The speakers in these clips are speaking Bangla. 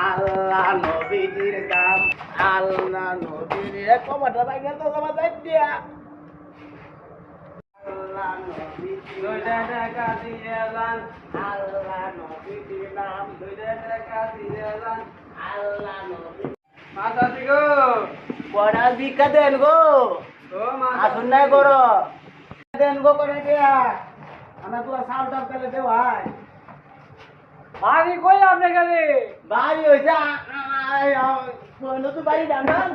আল্লাহ নবীজির নাম আল্লাহ নবীর কমাটা বাইরে তো জমা যাই দিয়া আল্লাহ নবীজির দুইটা টাকা দিয়ে যান আল্লাহ নবীজির নাম দুইটা টাকা দিয়ে যান আল্লাহ নবী মাথা দিগো বড়া বিকা দেন গো ও মা আসুন নাই করো দেন গো করে দিয়া আমরা তোরা সাউন্ড টাপ করে দে ভাই বাড়ি কই আপনি গেলে বাড়ি হইছে নতুন বাড়ি জানান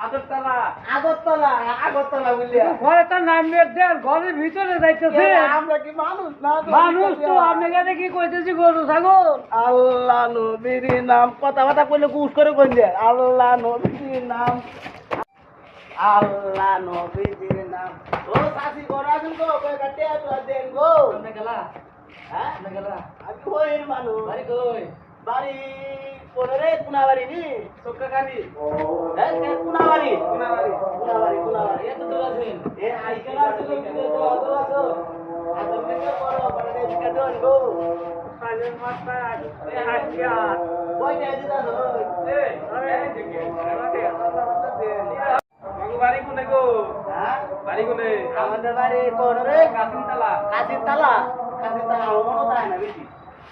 আগরতলা আগরতলা বুঝলিয়া ঘরে তো নামবে দেন ঘরের ভিতরে যাইতেছে আমরা কি মানুষ না মানুষ তো আপনি গেলে কি কইতেছি গরু ছাগল আল্লাহ নবীর নাম কথা কইলে কুস করে কইন দে আল্লাহ নবীর নাম আল্লাহ নবীর নাম ও সাসি গরা দিন গো কই কাটে তো দেন গো আপনি গেলা হ্যাঁ আপনি গেলা আমি কই মানুষ বাড়ি কই বাড়ি কোনে রে কুনাবাড়ি নি চক্কাকানি হ্যাঁ কুনাবাড়ি কুনাবাড়ি এত দূর আছেন এ আইকেলা আছে তো আছো আতো কে করো বড় কে দন গো সাজেন মাস্টার এ হাটিয়া কই দে দিদা এ আরে দেখে মাগো বাড়ি কোনে গো হ্যাঁ বাড়ি কোনে আমাদের বাড়ি কোন রে কাসিমতলা কাশিমতলা আমার মনে হয় না বেশি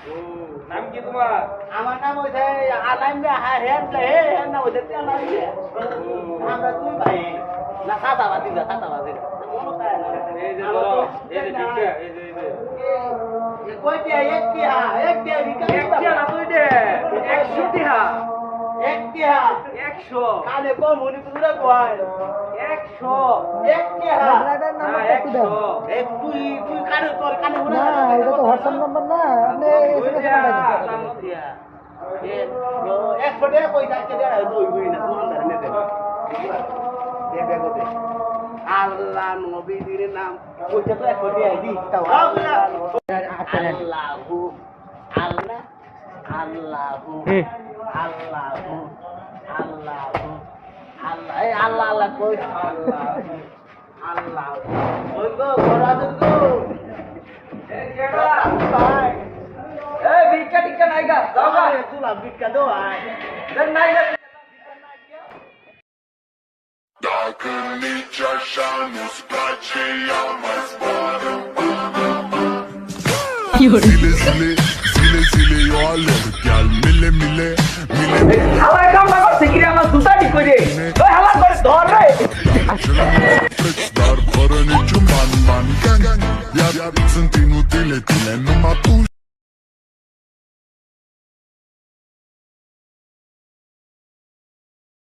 ও নাম কি তোমার আমার নাম হইছে আলাইম হেন নাম হইছে তেল লাগে আমরা তুই ভাই না সাদা বাতি মনে হয় না এই যে ধরো এই যে দিকে এই যে এ কয়টা এক টিয়া বিকা একটা না তুই দে 100 টিহা এক টিয়া 100 কানে কম হনি পুরা কয় 100 এক টিয়া ড্রাইভার নাম্বার একটু দাও এক তুই কানে তোর কানে হনি না এটা তো হোয়াটসঅ্যাপ নাম্বার না আপনি এসএমএস পাঠাবেন এক ফোটে পয়সা কে দেয় তো হইবই না তোমার ধরে দে দে বেগতে আল্লাহ নবীর নাম ওইটা তো এক ফোটে আইদি তাও আল্লাহু আল্লাহ আল্লাহু আল্লাহু আল্লাহু আল্লাহ এই আল্লাহ আল্লাহ কই আল্লাহ ওই গো ঘোড়া দুন গো এই কেডা ভাই এই ভিক্ষা টিক্কা নাইগা যাও গা তুলা ভিক্ষা দাও আয় দেন নাইগা Так нечаша не спрачи, я мазбарю. Zile, yo aler, gal, mile. হালাই কাম না করছে কি রে আমার জুতা ঠিক করে ওই হালা করে ধর রে Dar fără niciun ban, gang. Iar sunt inutile tine, numai